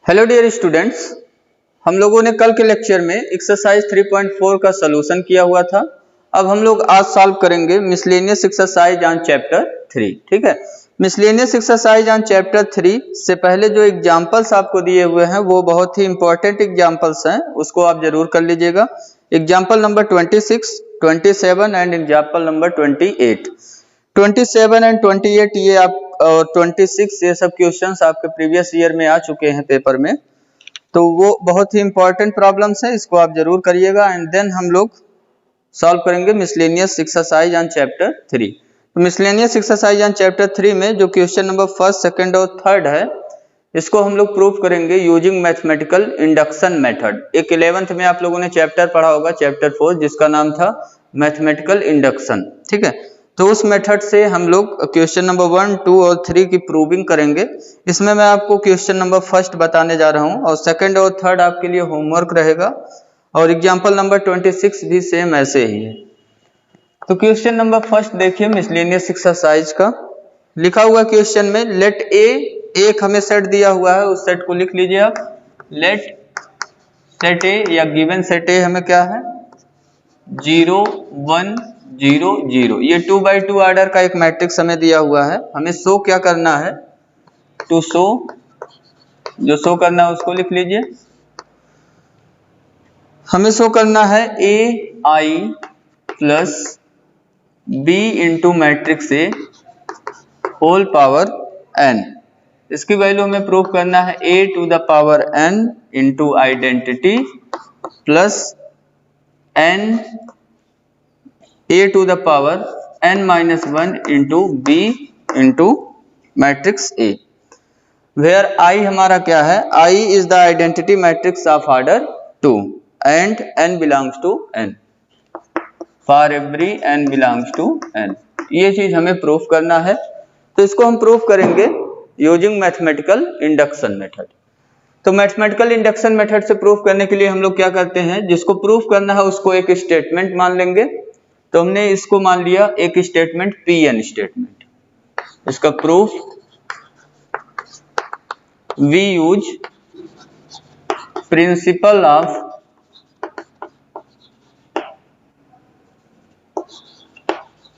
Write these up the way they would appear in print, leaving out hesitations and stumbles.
Hello dear students, हम लोगों ने कल के लेक्चर में एक्सरसाइज 3.4 का सॉल्यूशन किया हुआ था। अब हम लोग आज सॉल्व करेंगे मिसलेनियस एक्सरसाइज ऑन चैप्टर 3। ठीक है, मिसलेनियस एक्सरसाइज ऑन चैप्टर 3 से पहले जो एग्जांपल्स आपको दिए हुए हैं वो बहुत ही इंपॉर्टेंट एग्जांपल्स हैं, उसको आप जरूर कर लीजिएगा। Example number 26, 27 and example number 28। 27 and 28 ये आप और 26 ये सब क्वेश्चंस आपके प्रीवियस ईयर में आ चुके हैं पेपर में, तो वो बहुत ही इंपॉर्टेंट प्रॉब्लम्स है, इसको आप जरूर करिएगा। एंड देन हम लोग सॉल्व करेंगे मिसलेनियस एक्सरसाइज ऑन चैप्टर 3। तो मिसलेनियस एक्सरसाइज ऑन चैप्टर 3 में जो क्वेश्चन नंबर फर्स्ट, सेकंड और थर्ड है, इसको हम लोग प्रूव करेंगे यूजिंग मैथमेटिकल इंडक्शन मेथड। एक 11th में आप लोगों ने चैप्टर पढ़ा होगा, चैप्टर 4, जिसका नाम था मैथमेटिकल इंडक्शन। ठीक है, तो उस मेथड से हम लोग क्वेश्चन नंबर 1, 2 और 3 की प्रूविंग करेंगे। इसमें मैं आपको क्वेश्चन नंबर फर्स्ट बताने जा रहा हूं और सेकंड और थर्ड आपके लिए होमवर्क रहेगा, और एग्जांपल नंबर 26 भी सेम ऐसे ही है। तो क्वेश्चन नंबर फर्स्ट देखिए, मिसलेनियस एक्सरसाइज का लिखा हुआ क्वेश्चन में लेट ए, एक हमें सेट दिया हुआ है, उस सेट को लिख लीजिए आप। लेट सेट ए या गिवन सेट ए हमें क्या है, 0 1 0 0। ये 2 by 2 ऑर्डर का एक मैट्रिक्स हमें दिया हुआ है। हमें शो क्या करना है, टू शो, जो शो करना है उसको लिख लीजिए। हमें शो करना है A I plus B into matrix A whole power N. इसकी वैल्यू हमें प्रूव करना है A to the power N into identity plus N a to the power n minus 1 into b into matrix A, where I हमारा क्या है, I is the identity matrix of order 2 and n belongs to n, for every n belongs to n। ये चीज हमें proof करना है, तो इसको हम प्रूफ करेंगे यूजिंग मैथमेटिकल इंडक्शन मेथड। तो मैथमेटिकल इंडक्शन मेथड से प्रूफ करने के लिए हम लोग क्या करते हैं, जिसको प्रूफ करना है उसको एक स्टेटमेंट मान लेंगे। तो हमने इसको मान लिया एक स्टेटमेंट Pn स्टेटमेंट। इसका proof, we use principle of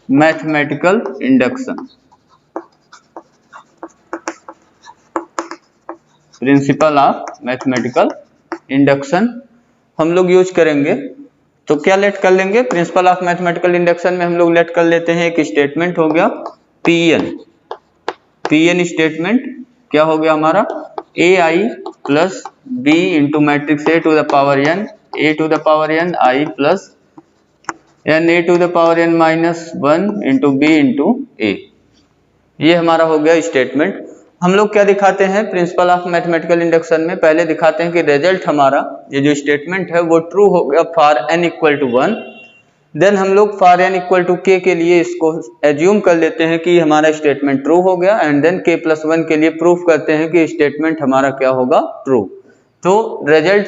mathematical induction. Principle of mathematical induction हम लोग यूज करेंगे। तो क्या लेट कर लेंगे, प्रिंसिपल ऑफ मैथमेटिकल इंडक्शन में हम लोग लेट कर लेते हैं एक स्टेटमेंट हो गया Pn। Pn स्टेटमेंट क्या हो गया हमारा, A I plus B into matrix A to the power N, A to the power N I plus N A to the power N minus 1 into B into A. ये हमारा हो गया statement. हम लोग क्या दिखाते हैं प्रिंसिपल ऑफ मैथमेटिकल इंडक्शन में, पहले दिखाते हैं कि रिजल्ट हमारा ये जो स्टेटमेंट है वो ट्रू हो गया for n equal to 1। Then हम लोग for n equal to k के लिए इसको एज्यूम कर लेते हैं कि हमारा स्टेटमेंट ट्रू हो गया, एंड देन k प्लस 1 के लिए प्रूफ करते हैं कि स्टेटमेंट हमारा क्या होगा, ट्रू। तो result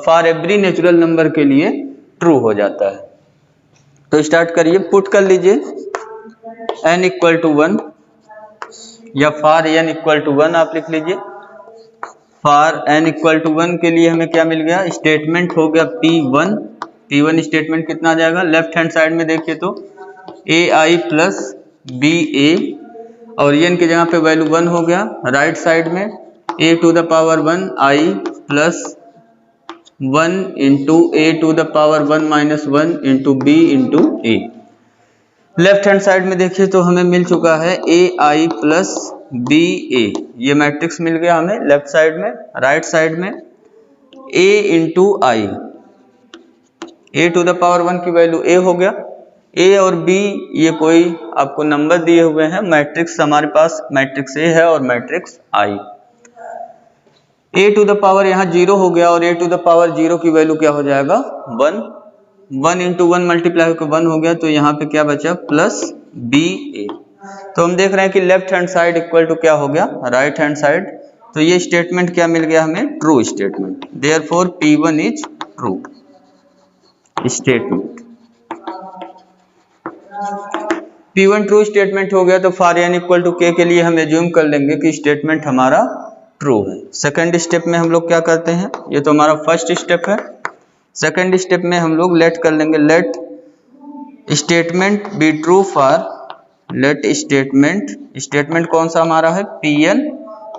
for every natural number के लिए ट्रू हो जाता है। तो स्टार्ट करिए, पुट कर लीजिए n इक्वल टू 1 या फॉर n इक्वल टू 1 आप लिख लीजिए। फॉर n इक्वल टू 1 के लिए हमें क्या मिल गया, स्टेटमेंट हो गया P1। P1 स्टेटमेंट कितना आ जाएगा, लेफ्ट हैंड साइड में देखिए तो ए आई प्लस बी ए, और n की जगह पे वैल्यू 1 हो गया। राइट साइड में a to the power 1 I plus 1 into A to the power 1 minus 1 into B into A. Left hand side में देखिए तो हमें मिल चुका है ए आई प्लस बी ए, ये मैट्रिक्स मिल गया हमें लेफ्ट साइड में। राइट साइड में a into I, A to the power 1 की वैल्यू a हो गया। a और b ये कोई आपको नंबर दिए हुए हैं, मैट्रिक्स हमारे पास मैट्रिक्स a है और matrix i। a to the power यहाँ 0 हो गया, और a टू द पावर 0 की वैल्यू क्या हो जाएगा, 1। 1 इंटू 1 मल्टीप्लाई होकर 1 हो गया, तो यहाँ पे क्या बचा, प्लस बी ए। तो हम देख रहे हैं कि left hand side equal to क्या हो गया, राइट हैंड साइड। तो ये स्टेटमेंट क्या मिल गया हमें, true statement. Therefore P1 is true statement. P1 true statement हो गया, तो for n equal to k के लिए हम एज्यूम कर लेंगे कि स्टेटमेंट हमारा ट्रू है। सेकंड स्टेप में हम लोग क्या करते हैं, ये तो हमारा फर्स्ट स्टेप है। सेकंड स्टेप में हम लोग लेट कर लेंगे, let statement be true for, let statement कौन सा हमारा है, Pn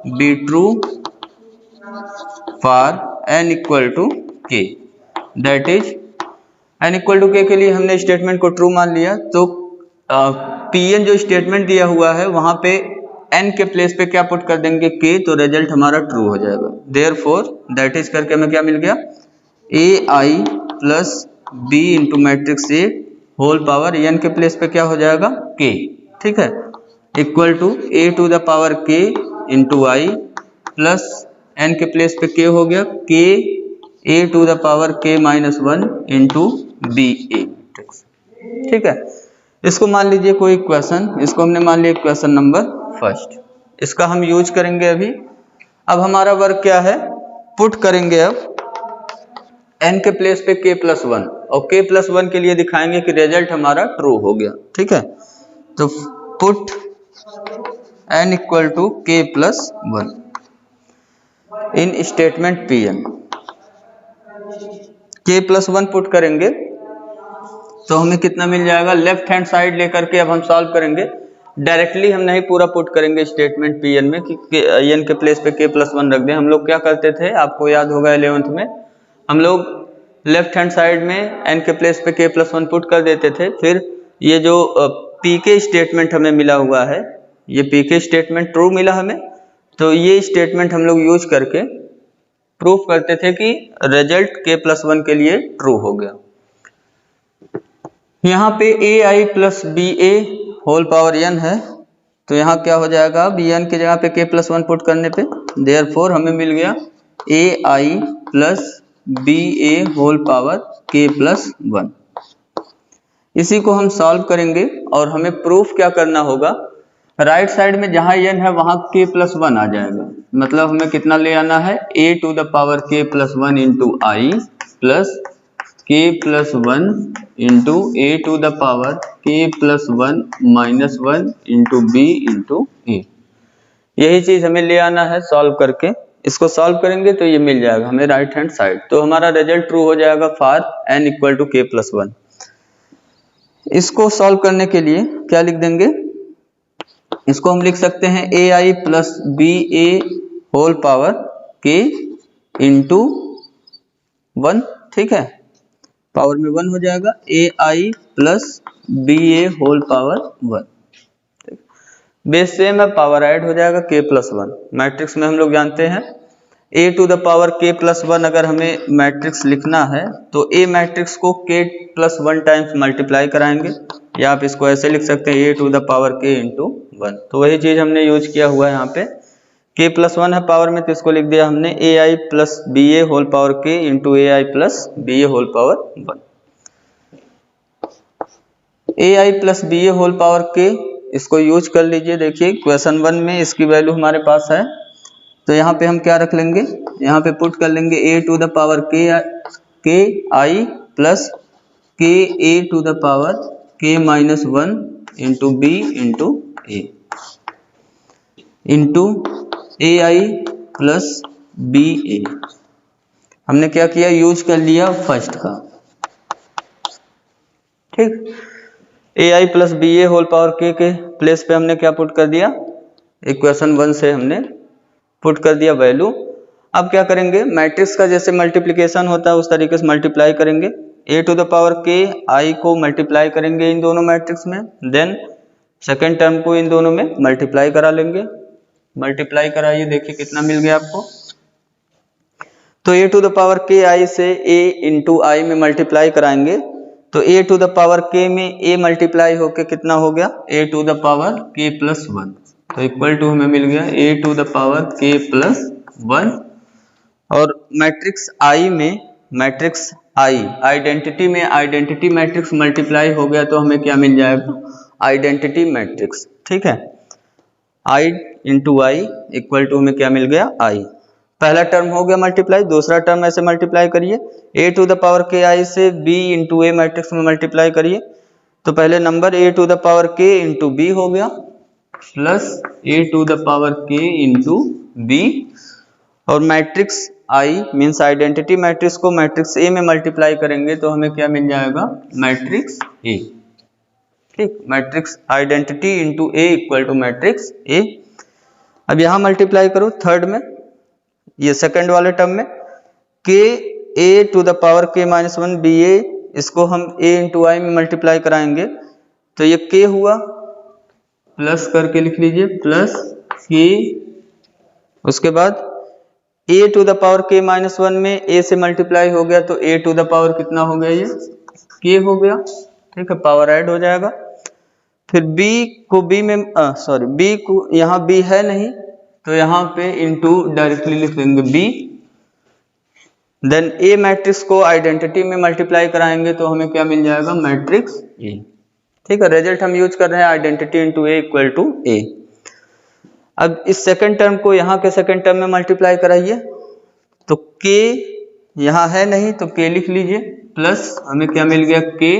be true for n equal to k, that is n equal to k के लिए हमने स्टेटमेंट को ट्रू मान लिया, तो Pn जो स्टेटमेंट दिया हुआ है वहां पे n के प्लेस पे क्या पुट कर देंगे, k, तो रिजल्ट हमारा ट्रू हो जाएगा। देयरफॉर दैट इज करके हमें क्या मिल गया, ai plus b into matrix a whole power n के प्लेस पे क्या हो जाएगा, k, ठीक है, equal to a to the power k into I plus n के प्लेस पे k हो गया k a to the power k minus 1 into B A, ठीक है। इसको मान लीजिए कोई इक्वेशन, इसको हमने मान लिया इक्वेशन नंबर फर्स्ट, इसका हम यूज करेंगे अभी। अब हमारा वर्क क्या है, पुट करेंगे अब n के प्लेस पे k प्लस 1 और k प्लस 1 के लिए दिखाएंगे कि रिजल्ट हमारा ट्रू हो गया, ठीक है। तो put n equal to k plus 1 in statement Pn, k plus 1 put करेंगे तो हमें कितना मिल जाएगा, लेफ्ट हैंड साइड लेकर के अब हम सॉल्व करेंगे। डायरेक्टली हम नहीं पूरा पुट करेंगे स्टेटमेंट Pn में कि n के प्लेस पे k प्लस 1 रख दें। हम लोग क्या करते थे, आपको याद होगा 11th में हम लोग लेफ्ट हैंड साइड में n के प्लेस पे k प्लस 1 पुट कर देते थे। फिर ये जो pk स्टेटमेंट हमें मिला हुआ है, ये pk स्टेटमेंट ट्रू मिला हमें, तो ये स्टेटमेंट हम लोग यूज करके प्रूफ करते थे कि रिजल्ट k प्लस 1 के लिए ट्रू हो गया। यहाँ पे ai plus B A whole power n है, तो यहाँ क्या हो जाएगा, bn की जगह पे k प्लस 1 पुट करने पे, देयरफॉर हमें मिल गया ai plus B A whole power k plus 1। इसी को हम सॉल्व करेंगे और हमें प्रूफ क्या करना होगा, राइट साइड में जहां n है वहां k प्लस 1 आ जाएगा, मतलब हमें कितना ले आना है, a to the power k plus 1 into I plus k plus 1 into A to the power k plus 1 minus 1 into B into A. यही चीज हमें ले आना है सॉल्व करके। इसको सॉल्व करेंगे तो ये मिल जाएगा हमें राइट हैंड साइड, तो हमारा रिजल्ट ट्रू हो जाएगा for n equal to k plus 1। इसको सॉल्व करने के लिए क्या लिख देंगे, इसको हम लिख सकते हैं ai plus B A whole power k into 1, ठीक है, पावर में 1 हो जाएगा, ai plus B A whole power 1, base same है, पावर ऐड हो जाएगा k प्लस 1। मैट्रिक्स में हम लोग जानते हैं a to the power k plus 1 अगर हमें मैट्रिक्स लिखना है तो a मैट्रिक्स को k प्लस 1 टाइम्स मल्टीप्लाई कराएंगे, या आप इसको ऐसे लिख सकते हैं a to the power k into 1। तो वही चीज हमने यूज किया हुआ है यहाँ पे, k प्लस 1 है पावर में, तो इसको लिख दिया हमने ai plus B A whole power k into ai plus B A whole power 1। ai plus B A whole power k, इसको यूज कर लीजिए। देखिए क्वेश्चन 1 में इसकी वैल्यू हमारे पास है, तो यहाँ पे हम क्या रख लेंगे, यहाँ पे पुट कर लेंगे a to the power k I plus k a to the power k minus 1 into B into A into A I plus B A. हमने क्या किया, यूज कर लिया फर्स्ट का, ठीक। A I plus B A whole power के place पे हमने क्या पुट कर दिया, इक्वेशन 1 से हमने पुट कर दिया वैल्यू। अब क्या करेंगे, मैट्रिक्स का जैसे मल्टीप्लिकेशन होता है उस तरीके से मल्टीप्लाई करेंगे, a to the power k i को मल्टीप्लाई करेंगे इन दोनों मैट्रिक्स में, देन सेकेंड टर्म को इन दोनों में मल्टीप्लाई करा लेंगे। मल्टीप्लाई कराइए, देखिए कितना मिल गया आपको, तो a to the power k i से a इंटू आई में मल्टीप्लाई कराएंगे, तो a to the power k में a मल्टीप्लाई होके कितना हो गया, a to the power k plus 1, तो इक्वल टू हमें मिल गया a to the power k plus 1। और मैट्रिक्स आई में, मैट्रिक्स आई आइडेंटिटी में आइडेंटिटी मैट्रिक्स मल्टीप्लाई हो गया तो हमें क्या मिल जाएगा, आइडेंटिटी मैट्रिक्स, ठीक है। आई इंटू आई इक्वल टू हमें क्या मिल गया, आई। पहला टर्म हो गया मल्टीप्लाई, दूसरा टर्म ऐसे मल्टीप्लाई करिए, a to the power k I से b इंटू ए मैट्रिक्स में मल्टीप्लाई करिए, तो पहले number a to the power k into B हो गया plus a to the power k into B, और matrix I means identity matrix को matrix A में मल्टीप्लाई करेंगे तो हमें क्या मिल जाएगा, मैट्रिक्स ए। ठीक, matrix identity into A equal to matrix A. अब यहां मल्टीप्लाई करो थर्ड में, ये सेकंड वाले टर्म में, के ए टू द पावर के माइनस वन बी ए, इसको हम ए इंटू आई में मल्टीप्लाई कराएंगे तो ये के हुआ, प्लस करके लिख लीजिए प्लस के, उसके बाद ए टू द पावर के माइनस वन में ए से मल्टीप्लाई हो गया तो ए टू द पावर कितना हो गया, ये के हो गया। ठीक है, पावर ऐड हो जाएगा। फिर b को b में b को यहाँ b है नहीं तो यहाँ पे इंटू डायरेक्टली लिख देंगे b। देन a मैट्रिक्स को आइडेंटिटी में मल्टीप्लाई कराएंगे तो हमें क्या मिल जाएगा, मैट्रिक्स a। ठीक है, रिजल्ट हम यूज कर रहे हैं identity into a equal to a। अब इस सेकंड टर्म को यहाँ के सेकंड टर्म में मल्टीप्लाई कराइए तो k यहाँ है नहीं तो k लिख लीजिए, प्लस हमें क्या मिल गया k,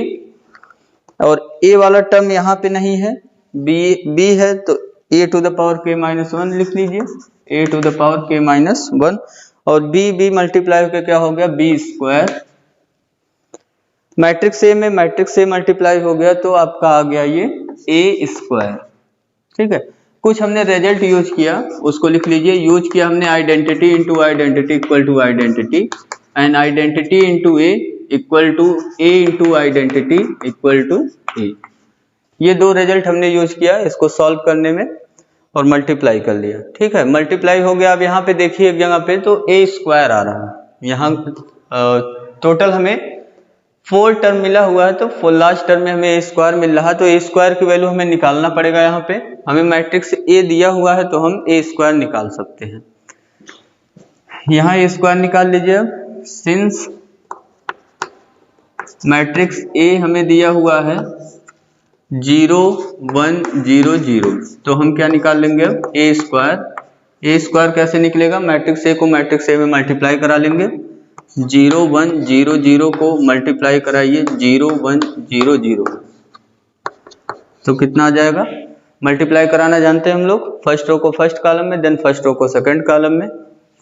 और a वाला टर्म यहाँ पे नहीं है, b है तो a to the power k minus one लिख लीजिए, a to the power k minus one, और b मल्टीप्लाई होकर क्या हो गया, b स्क्वायर। मैट्रिक्स ए में मैट्रिक्स ए मल्टीप्लाई हो गया तो आपका आ गया ये a स्क्वायर। ठीक है, कुछ हमने रिजल्ट यूज किया उसको लिख लीजिए। यूज किया हमने identity into identity equal to identity, and identity into A equal to A into identity equal to A. ये दो रिजल्ट हमने यूज किया इसको सॉल्व करने में और मल्टीप्लाई कर लिया। ठीक है, मल्टीप्लाई हो गया। अब यहाँ पे देखिए एक जगह पे तो ए स्क्वायर आ रहा है, यहाँ टोटल हमें 4 टर्म मिला हुआ है तो लास्ट टर्म में हमें ए स्क्वायर मिल रहा है तो ए स्क्वायर की वैल्यू हमें निकालना पड़ेगा। यहाँ पे हमें मैट्रिक्स ए दिया हुआ है तो हम ए स्क्वायर निकाल सकते हैं। यहाँ ए स्क्वायर निकाल लीजिए। सिंस मैट्रिक्स ए हमें दिया हुआ है 0 1 0 0 तो हम क्या निकाल लेंगे अब, ए स्क्वायर। ए स्क्वायर कैसे निकलेगा, मैट्रिक्स ए को मैट्रिक्स ए में मल्टीप्लाई करा लेंगे। 0 1 0 0 को मल्टीप्लाई कराइए 0 1 0 0 तो कितना आ जाएगा। मल्टीप्लाई कराना जानते हैं हम लोग, फर्स्ट रो को फर्स्ट कॉलम में, देन फर्स्ट रो को सेकंड कॉलम में।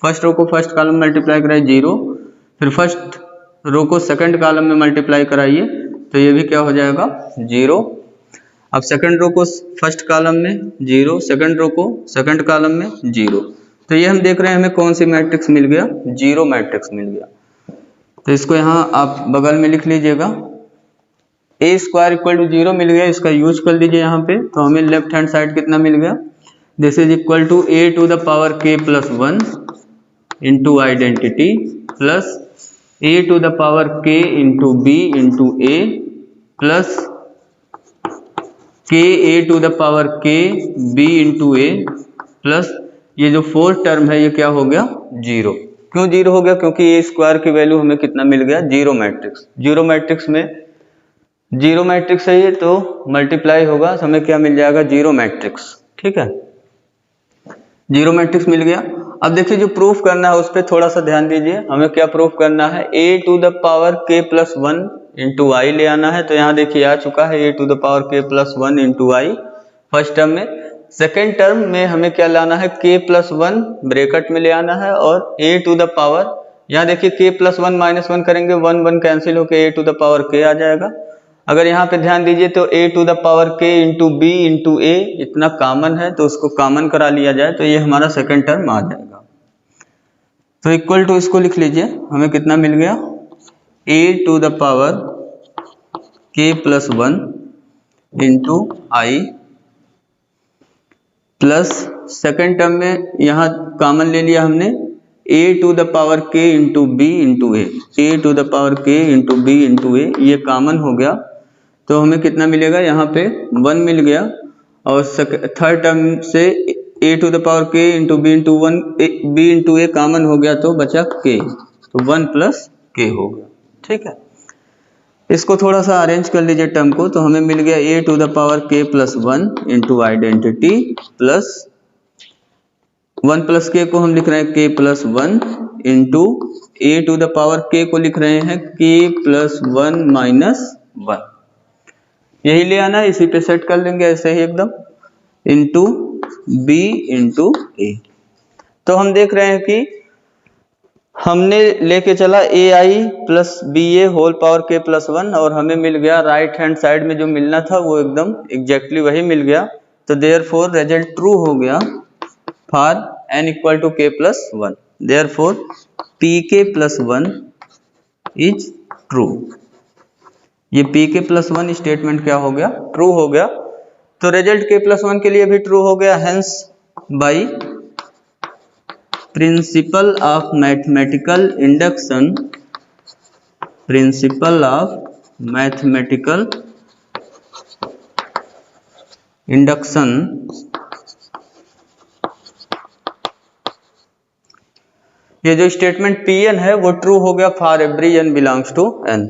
फर्स्ट रो को फर्स्ट कॉलम में मल्टीप्लाई कराइए 0, फिर फर्स्ट रो को सेकंड कॉलम में मल्टीप्लाई कराइए तो ये भी क्या हो जाएगा 0। अब सेकंड रो को फर्स्ट कॉलम में 0, सेकंड रो को सेकंड कॉलम में 0, तो ये हम देख रहे हैं हमें कौन सी मैट्रिक्स मिल गया, 0 मैट्रिक्स मिल गया। तो इसको यहाँ आप बगल में लिख लीजिएगा, ए स्क्वायर इक्वल टू 0 मिल गया, इसका यूज कर लीजिए यहाँ पे तो हमें लेफ्ट हैंड साइड कितना मिल गया, this is equal to A to the power K plus 1 into identity plus A to the power K into B into A plus K A to the power K B into A plus ये जो fourth term है ये क्या हो गया 0। क्यों 0 हो गया, क्योंकि ए स्क्वायर की वैल्यू हमें कितना मिल गया 0 मैट्रिक्स। 0 मैट्रिक्स में 0 मैट्रिक्स है ये तो मल्टीप्लाई होगा तो हमें क्या मिल जाएगा 0 मैट्रिक्स। ठीक है, 0 मैट्रिक्स मिल गया। अब देखिए जो प्रूफ करना है उस पर थोड़ा सा ध्यान दीजिए। हमें क्या प्रूफ करना है, A to the power K plus 1 into आई ले आना है। तो यहाँ देखिए आ चुका है A to the power K plus 1 into I first term में। सेकेंड टर्म में हमें क्या लाना है, के प्लस 1 ब्रैकेट में ले आना है और ए टू द पावर, यहाँ देखिए के प्लस 1 माइनस 1 करेंगे 1 1 कैंसिल होकर ए टू द पावर के आ जाएगा। अगर यहाँ पे ध्यान दीजिए तो ए to the power K into B into ए इतना कॉमन है तो उसको कॉमन करा लिया जाए तो ये हमारा सेकंड टर्म आ जाएगा। तो इक्वल टू इसको लिख लीजिए, हमें कितना मिल गया A to the power K plus 1 into I plus second term में यहाँ कॉमन ले लिया हमने A to the power K into B into A to the power K into B into A, ये कॉमन हो गया तो हमें कितना मिलेगा, यहाँ पे 1 मिल गया। और थर्ड टर्म से A to the power K into B into 1 B into A common हो गया तो बचा के, तो 1 प्लस के हो गया। ठीक है, इसको थोड़ा सा अरेंज कर लीजिए टर्म को तो हमें मिल गया A to the power K plus 1 into identity plus 1 plus K को हम लिख रहे हैं K plus 1 into A to the power K को लिख रहे हैं के प्लस 1 माइनस 1, यही ले आना है, इसी पे सेट कर लेंगे ऐसे ही एकदम, इंटू बी इंटू ए। तो हम देख रहे हैं कि हमने लेके चला AI plus BA whole power K plus 1 और हमें मिल गया राइट हैंड साइड में जो मिलना था वो एकदम एग्जैक्टली वही मिल गया। तो देयरफॉर रिजल्ट ट्रू हो गया for n equal to K plus 1। Therefore PK plus 1 is true. ये PK प्लस 1 स्टेटमेंट क्या हो गया? ट्रू हो गया। तो रिजल्ट K प्लस 1 के लिए भी ट्रू हो गया। Hence by principle of mathematical induction, principle of mathematical induction ये जो स्टेटमेंट Pn है वो ट्रू हो गया for every n belongs to n।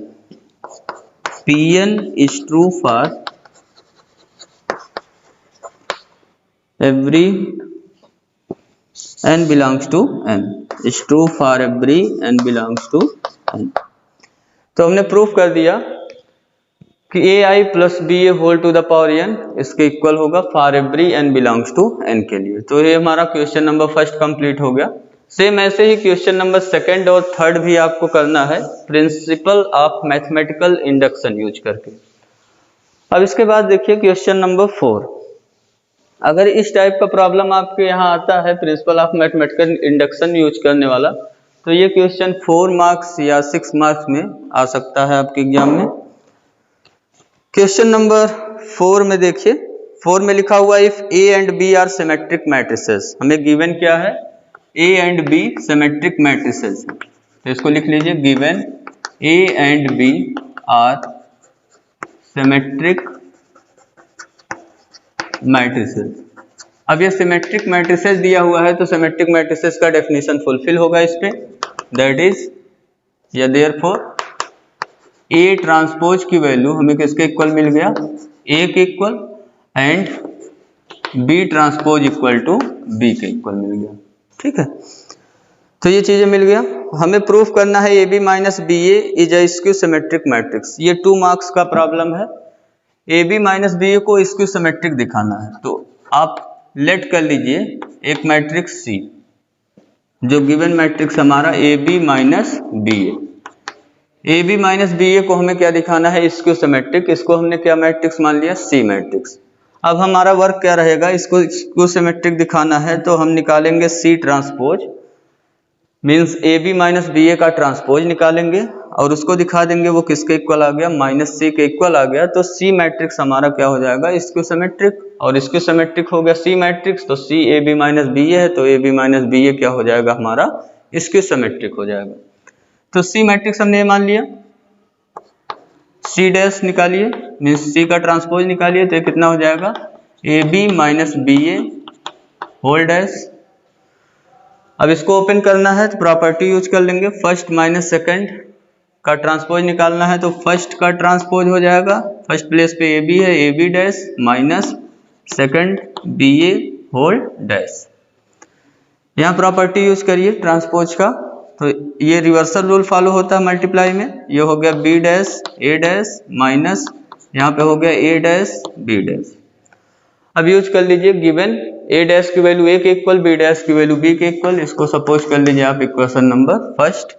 Pn is true for every n belongs to n, is true for every n belongs to n। तो हमने proof कर दिया कि AI plus BA whole to the power n इसके equal होगा for every n belongs to n के लिए। तो ये हमारा क्वेश्चन नंबर फर्स्ट कंप्लीट हो गया। सेम ऐसे ही क्वेश्चन नंबर सेकंड और थर्ड भी आपको करना है principal of mathematical induction use करके। अब इसके बाद देखिए क्वेश्चन नंबर 4। अगर इस टाइप का प्रॉब्लम आपके यहाँ आता है principal of mathematical induction use करने वाला, तो ये क्वेश्चन 4 मार्क्स या 6 मार्क्स में आ सकता है आपके एग्जाम में। क्वेश्चन नंबर 4 में देखिए, 4 में लिखा हुआ if A and B are symmetric matrices. हमें गिवन क्या है? A and B symmetric matrices. तो इसको लिख लीजिए, given A and B are symmetric matrices. अब ये सिमेट्रिक मैट्रिसेस दिया हुआ है तो सिमेट्रिक मैट्रिसेस का डेफिनेशन फुलफिल होगा इस पे, दैट इज या देयरफॉर A ट्रांसपोज की वैल्यू हमें किसके इक्वल मिल गया? A के equal, and B transpose equal to B के इक्वल मिल गया। ठीक है, तो ये चीजें मिल गया। हमें प्रूफ करना है AB minus BA is a skew symmetric matrix. ये 2 मार्क्स का प्रॉब्लम है। AB माइनस BA को स्क्यू सिमेट्रिक दिखाना है, तो आप लेट कर लीजिए एक मैट्रिक्स C, जो गिवन मैट्रिक्स हमारा AB minus BA। AB minus BA को हमें क्या दिखाना है? Skew symmetric. इसको हमने क्या मैट्रिक्स मान लिया? C matrix. अब हमारा वर्क क्या रहेगा? इसको स्क्यू सिमेट्रिक दिखाना है तो हम निकालेंगे C transpose, means AB minus BA का ट्रांसपोज निकालेंगे और उसको दिखा देंगे वो किसके इक्वल आ गया? माइनस C के इक्वल आ गया। तो C मैट्रिक्स हमारा क्या हो जाएगा? Skew symmetric. और स्क्यू सिमेट्रिक हो गया C मैट्रिक्स, तो C AB माइनस BA है, तो AB माइनस BA क्या हो जाएगा? हमारा स्क्यू सिमेट्रिक हो जाएगा। तो C मैट्रिक्स हमने मान लिया। C डैश निकालिए, मीन्स C का ट्रांसपोज निकालिए, तो कितना हो जाएगा? AB minus BA whole dash. अब इसको ओपन करना है तो प्रॉपर्टी यूज कर लेंगे, फर्स्ट माइनस सेकंड का ट्रांसपोज निकालना है तो फर्स्ट का ट्रांसपोज हो जाएगा, फर्स्ट प्लेस पे AB है, AB dash minus second BA whole dash. यहाँ प्रॉपर्टी यूज करिए ट्रांसपोज का, तो ये रिवर्सल रूल फॉलो होता है मल्टीप्लाई में। ये हो गया B dash A dash minus यहाँ पे हो गया A डैश B डैश। अब यूज कर लीजिए गिवन A डैश की वैल्यू A के इक्वल, B डैश की वैल्यू B के इक्वल। इसको सपोज कर लीजिए आप इक्वेशन नंबर फर्स्ट।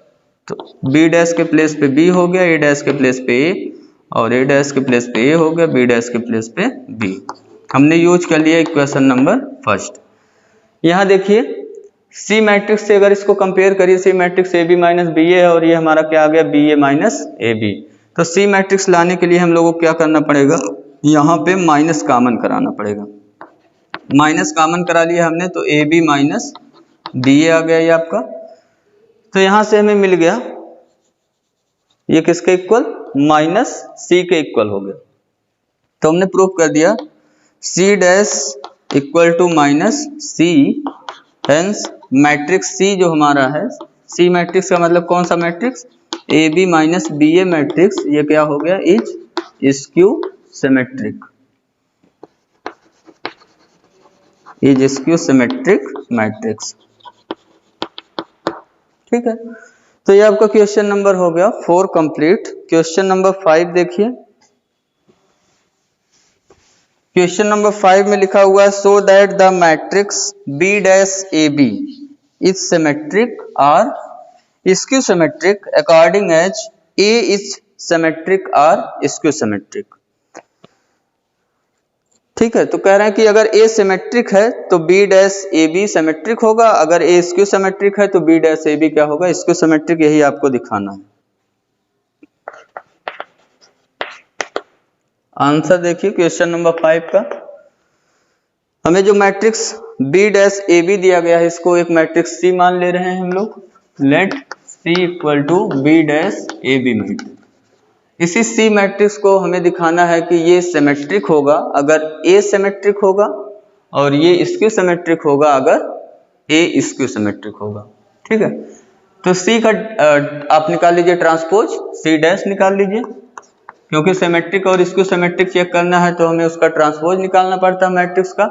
तो B डैश के प्लेस पे B हो गया, A डैश के प्लेस पे A, और A डैश के प्लेस पे A हो गया, B डैश के प्लेस पे B। हमने यूज कर लिया इक्वेशन नंबर फर्स्ट। यहाँ देखिए C मैट्रिक्स से अगर इसको कंपेयर करिए, C matrix AB minus BA है और ये हमारा क्या आ गया? BA minus AB। तो C मैट्रिक्स लाने के लिए हम लोगों को क्या करना पड़ेगा? यहाँ पे माइनस कॉमन कराना पड़ेगा। माइनस कॉमन करा लिया हमने तो AB माइनस BA आ गया ये आपका। तो यहां से हमें मिल गया ये किसके इक्वल? माइनस C के इक्वल हो गया। तो हमने प्रूफ कर दिया C dash equal to minus C, hence matrix C जो हमारा है, C मैट्रिक्स का मतलब कौन सा matrix? AB minus BA matrix. ये क्या हो गया? Is skew symmetric, is skew symmetric matrix. ठीक है, तो ये आपका क्वेश्चन नंबर हो गया 4 कंप्लीट। क्वेश्चन नंबर 5 देखिए। क्वेश्चन नंबर 5 में लिखा हुआ है so that the matrix B dash AB is symmetric और skew symmetric according as A is symmetric और स्क्यू सिमेट्रिक। ठीक है, तो कह रहे हैं कि अगर ए सिमेट्रिक है तो B dash A B symmetric होगा, अगर ए स्क्यू सिमेट्रिक है तो बी डैश ए बी क्या होगा, स्क्यू सिमेट्रिक। यही आपको दिखाना है। आंसर देखिए क्वेश्चन नंबर 5 का। हमें जो matrix B dash A B दिया गया है, इसको एक मैट्रिक्स सी मान ले रहे हैं हम लोग। Let C equal to B dash A B matrix. इसी सी मैट्रिक्स को हमें दिखाना है कि ये सिमेट्रिक होगा अगर ए सिमेट्रिक होगा, और ये स्क्यू सिमेट्रिक होगा अगर ए स्क्यू सिमेट्रिक होगा। ठीक है, तो सी का आप निकाल लीजिए ट्रांसपोज, सी डैश निकाल लीजिए, क्योंकि सिमेट्रिक और स्क्यू सिमेट्रिक चेक करना है तो हमें उसका ट्रांसपोज निकालना पड़ता है मैट्रिक्स का।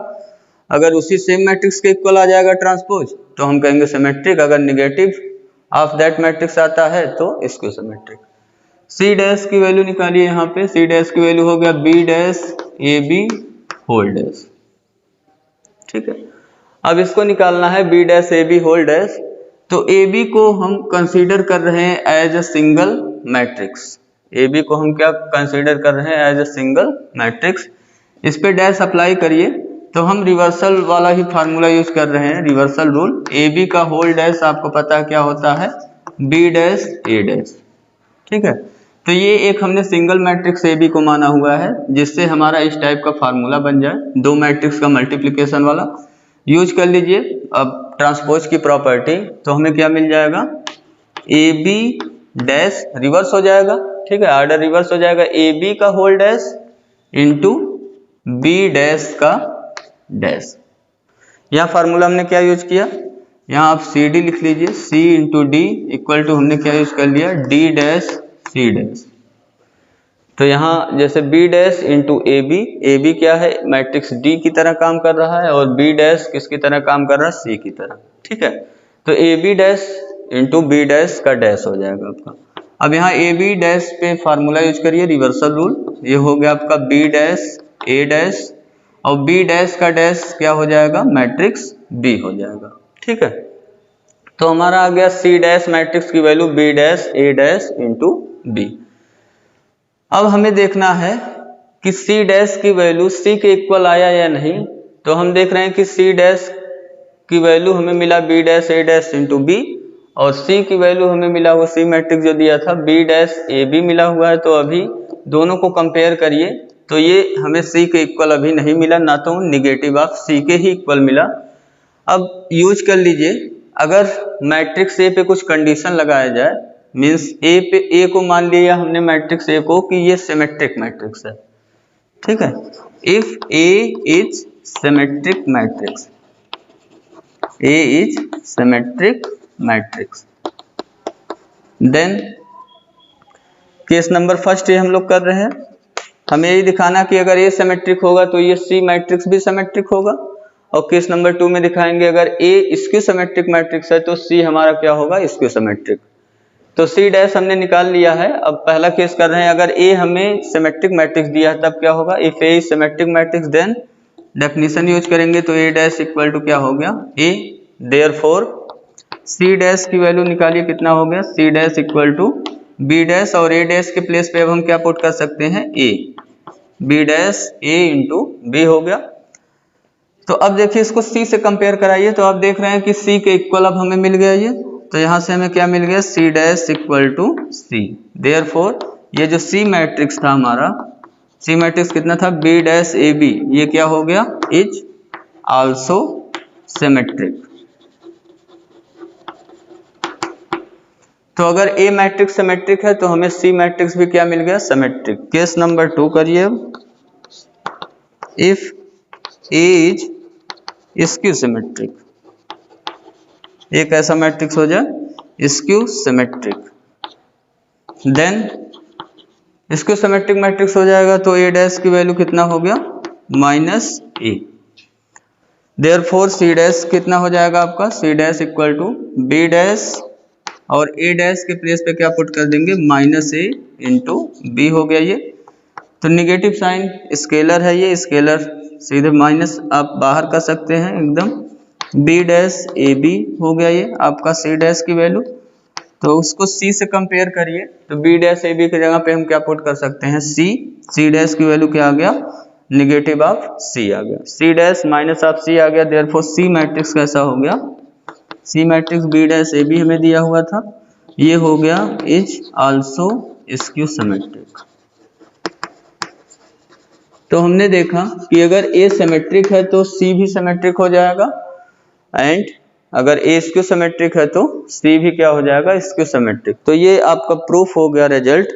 अगर उसी सेम मैट्रिक्स के इक्वल आ जाएगा ट्रांसपोज तो हम कहेंगे सिमेट्रिक, अगर निगेटिव ऑफ दैट मैट्रिक्स आता है तो स्क्यू सिमेट्रिक। सी डैश की वैल्यू निकालिए यहाँ पे, सी डैश की वैल्यू हो गया B dash A B whole dash. ठीक है, अब इसको निकालना है B dash A B whole dash. तो ए बी को हम कंसीडर कर रहे हैं as a single matrix. A B को हम क्या कंसीडर कर रहे हैं, एज अ सिंगल मैट्रिक्स। इस पे डैश अप्लाई करिए तो हम रिवर्सल वाला ही फार्मूला यूज कर रहे हैं, रिवर्सल रूल। ए बी का होल डैश आपको पता है क्या होता है, बी डैश ए डैश। ठीक है, तो ये एक हमने सिंगल मैट्रिक्स ए बी को माना हुआ है, जिससे हमारा इस टाइप का फार्मूला बन जाए, दो मैट्रिक्स का मल्टीप्लिकेशन वाला। यूज कर लीजिए अब ट्रांसपोज की प्रॉपर्टी, तो हमें क्या मिल जाएगा, ए बी डैश रिवर्स हो जाएगा। ठीक है, ऑर्डर रिवर्स हो जाएगा, ए बी का whole dash into B dash का डैश। यहाँ फार्मूला हमने क्या यूज किया, यहाँ आप सी डी लिख लीजिए, सी इंटू डी इक्वल टू हमने क्या यूज कर लिया, डी डैश सी डैश। तो यहाँ जैसे B dash into A B क्या है, मैट्रिक्स डी की तरह काम कर रहा है, और बी डैश किसकी तरह काम कर रहा है, सी की तरह। ठीक है, तो A B dash into B dash का डैश हो जाएगा आपका। अब यहाँ ए बी डैश पे फार्मूला यूज करिए, रिवर्सल रूल। ये हो गया आपका बी डैश ए डैश, और बी डैश का डैश क्या हो जाएगा, मैट्रिक्स बी हो जाएगा। ठीक है, तो हमारा आ गया सी डैश मैट्रिक्स की value B dash A dash into B. अब हमें देखना है कि सी डैश की वैल्यू सी के इक्वल आया या नहीं। तो हम देख रहे हैं कि सी डैश की वैल्यू हमें मिला B dash A dash into B, और सी की वैल्यू हमें मिला हुआ, सी मैट्रिक्स जो दिया था बी डैश ए बी मिला हुआ है। तो अभी दोनों को कंपेयर करिए तो ये हमें सी के इक्वल अभी नहीं मिला, ना तो निगेटिव ऑफ सी के ही इक्वल मिला। अब यूज कर लीजिए, अगर मैट्रिक्स ए पे कुछ कंडीशन लगाया जाए, मीन्स ए पे, ए को मान लिया हमने मैट्रिक्स ए को कि ये सिमेट्रिक मैट्रिक्स है। ठीक है, if A is symmetric matrix, A is symmetric matrix, then case number first ये हम लोग कर रहे हैं। हमें यही दिखाना कि अगर ए सिमेट्रिक होगा तो ये सी मैट्रिक्स भी सिमेट्रिक होगा, और केस नंबर 2 में दिखाएंगे अगर ए स्क्यू सिमेट्रिक मैट्रिक्स है तो सी हमारा क्या होगा, स्क्यू सिमेट्रिक। तो सी डैश हमने निकाल लिया है। अब पहला केस कर रहे हैं, अगर ए हमें सिमेट्रिक मैट्रिक्स दिया है तब क्या होगा, if A is symmetric matrix then definition use करेंगे तो ए डैश इक्वल टू क्या हो गया, ए। देयरफॉर सी डैश की वैल्यू निकालिए, कितना हो गया, C dash equal to B dash, और ए डैश के प्लेस पे अब हम क्या पुट कर सकते हैं, ए, बी डैश ए इंटू बी हो गया। तो अब देखिए इसको सी से कंपेयर कराइए, तो आप देख रहे हैं कि सी के इक्वल अब हमें मिल गया ये। तो यहाँ से हमें क्या मिल गया, C dash equal to C. Therefore ये जो सी मैट्रिक्स था हमारा, सी मैट्रिक्स कितना था, बी डैश ए बी, ये क्या हो गया, इज आल्सो सिमेट्रिक। तो अगर ए मैट्रिक्स सिमेट्रिक है तो हमें सी मैट्रिक्स भी क्या मिल गया, सिमेट्रिक। केस नंबर 2 करिए, if A is skew symmetric, एक ऐसा मैट्रिक्स हो जाए skew symmetric, then skew symmetric matrix हो जाएगा तो ए डैश की वैल्यू कितना हो गया, minus A. Therefore C dash कितना हो जाएगा आपका, C dash equal to B dash, और ए डैश के प्लेस पे क्या पुट कर देंगे, माइनस ए इंटू बी हो गया ये। तो निगेटिव साइन स्केलर है, ये स्केलर सीधे माइनस आप बाहर कर सकते हैं एकदम। बी डैश ए बी हो गया ये आपका सी डैश की वैल्यू। तो उसको सी से कंपेयर करिए, तो बी डैश ए बी की जगह पे हम क्या पुट कर सकते हैं, सी डैश की वैल्यू क्या आ गया, निगेटिव ऑफ सी आ गया, C dash minus of C आ गया, देयरफॉर सी मैट्रिक्स कैसा हो गया, C matrix B dash A B हमें दिया हुआ था, ये हो गया इज आल्सो स्क्यू सिमेट्रिक। तो हमने देखा कि अगर ए सिमेट्रिक है तो सी भी सिमेट्रिक हो जाएगा, एंड अगर ए स्क्यू सिमेट्रिक है तो सी भी क्या हो जाएगा, स्क्यू सिमेट्रिक। तो ये आपका प्रूफ हो गया रिजल्ट।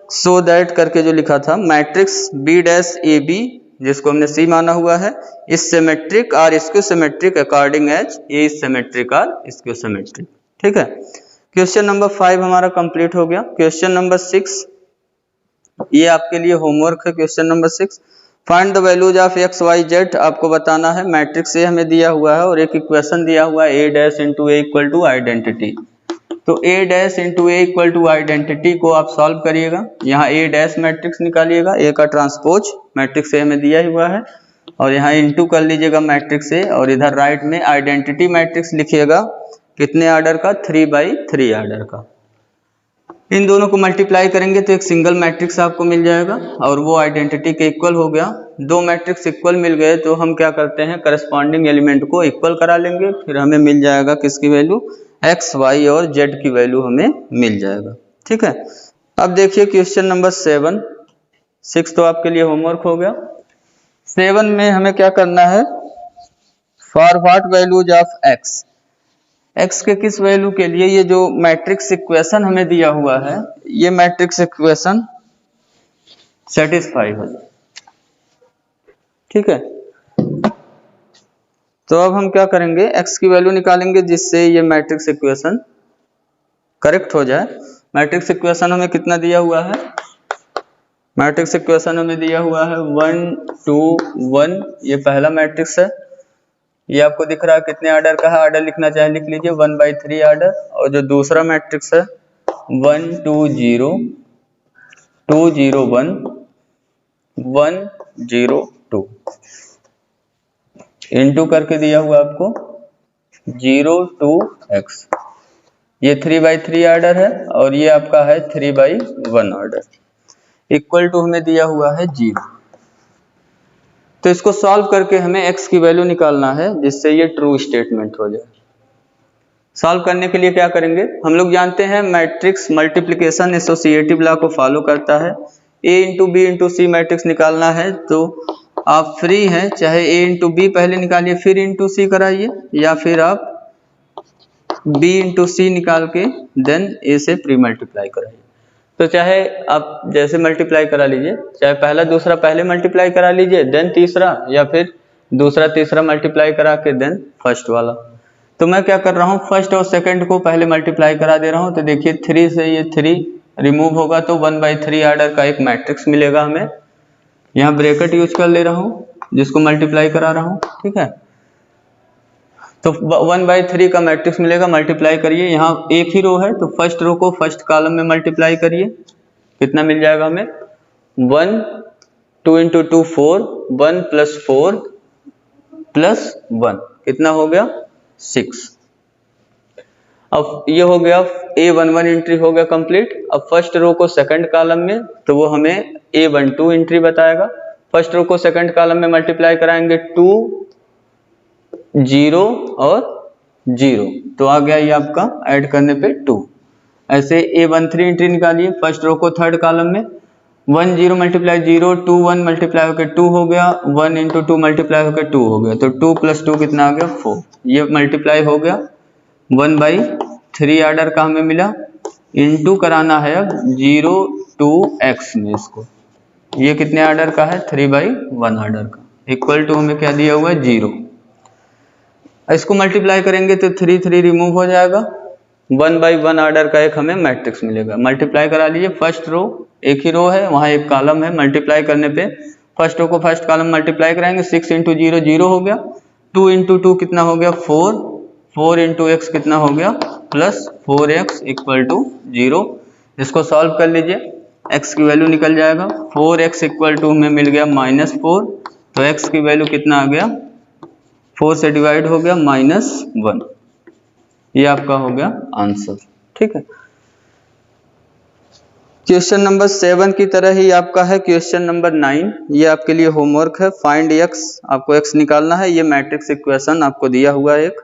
सो दैट करके जो लिखा था, matrix B dash A B जिसको हमने सी माना हुआ है, इस सिमेट्रिक और skew symmetric according as A is symmetric और स्क्यू सिमेट्रिक। ठीक है, क्वेश्चन नंबर 5 हमारा कंप्लीट हो गया। क्वेश्चन नंबर 6 ये आपके लिए होमवर्क है। Question number 6, find the values of X Y Z, आपको बताना है। मैट्रिक्स ए हमें दिया हुआ है और एक इक्वेशन दिया हुआ है A dash into A equal to identity. तो A dash into A equal to identity को आप सॉल्व करिएगा। यहाँ ए डैश मैट्रिक्स निकालिएगा, ए का ट्रांसपोज मैट्रिक्स ए हमें दिया हुआ है, और यहाँ इंटू कर लीजिएगा मैट्रिक्स ए, और इधर राइट में आइडेंटिटी मैट्रिक्स लिखिएगा, कितने ऑर्डर का, 3/3 ऑर्डर का। इन दोनों को मल्टीप्लाई करेंगे तो एक सिंगल मैट्रिक्स आपको मिल जाएगा, और वो आइडेंटिटी के इक्वल हो गया। दो मैट्रिक्स इक्वल मिल गए तो हम क्या करते हैं, करस्पॉन्डिंग एलिमेंट को इक्वल करा लेंगे, फिर हमें मिल जाएगा किसकी वैल्यू, एक्स वाई और जेड की वैल्यू हमें मिल जाएगा। ठीक है, अब देखिए क्वेश्चन नंबर 7, 6 तो आपके लिए होमवर्क हो गया। 7 में हमें क्या करना है, for what values of x, x के किस वैल्यू के लिए ये जो मैट्रिक्स इक्वेशन हमें दिया हुआ है, ये मैट्रिक्स इक्वेशन सेटिस्फाई हो जाए। ठीक है, तो अब हम क्या करेंगे, एक्स की वैल्यू निकालेंगे जिससे ये मैट्रिक्स इक्वेशन करेक्ट हो जाए। मैट्रिक्स इक्वेशन हमें कितना दिया हुआ है, मैट्रिक्स इक्वेशन हमें दिया हुआ है 1 2 1, ये पहला मैट्रिक्स है, ये आपको दिख रहा है कितने ऑर्डर का है, ऑर्डर लिखना चाहे लिख लीजिए 1/3 ऑर्डर। और जो दूसरा मैट्रिक्स है 1 2 0 2 0 1 1 0 2, इनटू करके दिया हुआ आपको 0 2 x, ये 3/3 ऑर्डर है, और ये आपका है 3/1 ऑर्डर, इक्वल टू हमें दिया हुआ है 0। तो इसको सॉल्व करके हमें x की वैल्यू निकालना है जिससे ये ट्रू स्टेटमेंट हो जाए। सॉल्व करने के लिए क्या करेंगे, हम लोग जानते हैं मैट्रिक्स मल्टीप्लिकेशन एसोसिएटिव लॉ को फॉलो करता है। a into B into C matrix निकालना है तो आप फ्री हैं, चाहे a इंटू बी पहले निकालिए फिर इंटू सी कराइए, या फिर आप b इंटू सी निकाल के देन a से प्री मल्टीप्लाई कराइए। तो चाहे आप जैसे मल्टीप्लाई करा लीजिए, चाहे पहला दूसरा पहले मल्टीप्लाई करा लीजिए देन तीसरा, या फिर दूसरा तीसरा मल्टीप्लाई करा के देन फर्स्ट वाला। तो मैं क्या कर रहा हूँ, फर्स्ट और सेकंड को पहले मल्टीप्लाई करा दे रहा हूँ। तो देखिए 3 से ये 3 रिमूव होगा तो 1/3 ऑर्डर का एक मैट्रिक्स मिलेगा हमें। यहाँ ब्रैकेट यूज कर ले रहा हूँ जिसको मल्टीप्लाई करा रहा हूँ। ठीक है, तो 1/3 का मैट्रिक्स मिलेगा, मल्टीप्लाई करिए। यहाँ एक ही रो है तो फर्स्ट रो को फर्स्ट कॉलम में मल्टीप्लाई करिए, कितना मिल जाएगा हमें, 1 2 इंटू 2 4, 1 + 4 + 1 कितना हो गया 6। अब ये हो गया A11 एंट्री हो गया कंप्लीट। अब फर्स्ट रो को सेकंड कॉलम में, तो वो हमें A12 एंट्री बताएगा। फर्स्ट रो को सेकंड कॉलम में मल्टीप्लाई कराएंगे 2 0 और 0, तो आ गया ये आपका ऐड करने पे 2। ऐसे A13 एंट्री निकालिए, फर्स्ट रो को थर्ड कॉलम में 1 0 × 0 2 1 मल्टीप्लाई होकर 2 हो गया, 1 × 2 मल्टीप्लाई होकर 2 हो गया, तो 2 + 2 कितना आ गया 4। ये मल्टीप्लाई हो गया 1/3 ऑर्डर का हमें मिला, इनटू कराना है अब 0 2 x में इसको, ये कितने ऑर्डर का है 3/1 ऑर्डर का, इक्वल टू हमें क्या दिया हुआ है 0। इसको मल्टीप्लाई करेंगे तो 3 3 रिमूव हो जाएगा, 1/1 ऑर्डर का एक हमें मैट्रिक्स मिलेगा। मल्टीप्लाई करा लीजिए, फर्स्ट रो एक ही रो है, वहां एक कॉलम है, मल्टीप्लाई करने पे फर्स्ट रो को फर्स्ट कॉलम मल्टीप्लाई कराएंगे, 6 × 0 0 हो गया, 2 × 2 कितना हो गया 4, 4 × x कितना हो गया +4x = 0। इसको सॉल्व कर लीजिए, x की वैल्यू निकल जाएगा, 4x = हमें मिल गया -4, तो x की वैल्यू कितना आ गया 4 से डिवाइड हो गया -1, ये आपका हो गया आंसर। ठीक है। क्वेश्चन नंबर 7 की तरह ही आपका है क्वेश्चन नंबर 9, ये आपके लिए होमवर्क है। फाइंड x, आपको x निकालना है। ये मैट्रिक्स इक्वेशन आपको दिया हुआ है एक।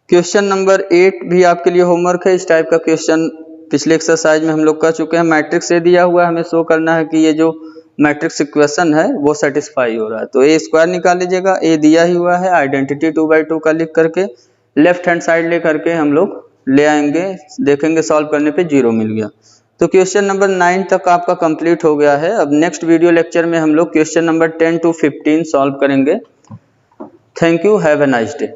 क्वेश्चन नंबर 8 भी आपके लिए होमवर्क है। इस टाइप का क्वेश्चन पिछले एक्सरसाइज में हम लोग कर चुके हैं। मैट्रिक्स ए दिया हुआ है, हमें शो करना है कि ये जो मैट्रिक्स इक्वेशन है वो सेटिस्फाई हो रहा है। तो ए स्क्वायर निकाल लीजिएगा, ए दिया ही हुआ है, आइडेंटिटी 2/2 का लिख करके लेफ्ट हैंड साइड ले करके हम लोग ले आएंगे, देखेंगे सॉल्व करने पे 0 मिल गया। तो क्वेश्चन नंबर 9 तक आपका कंप्लीट हो गया है। अब नेक्स्ट वीडियो लेक्चर में हम लोग क्वेश्चन नंबर 10 to 15 सॉल्व करेंगे। Thank you, have a nice day.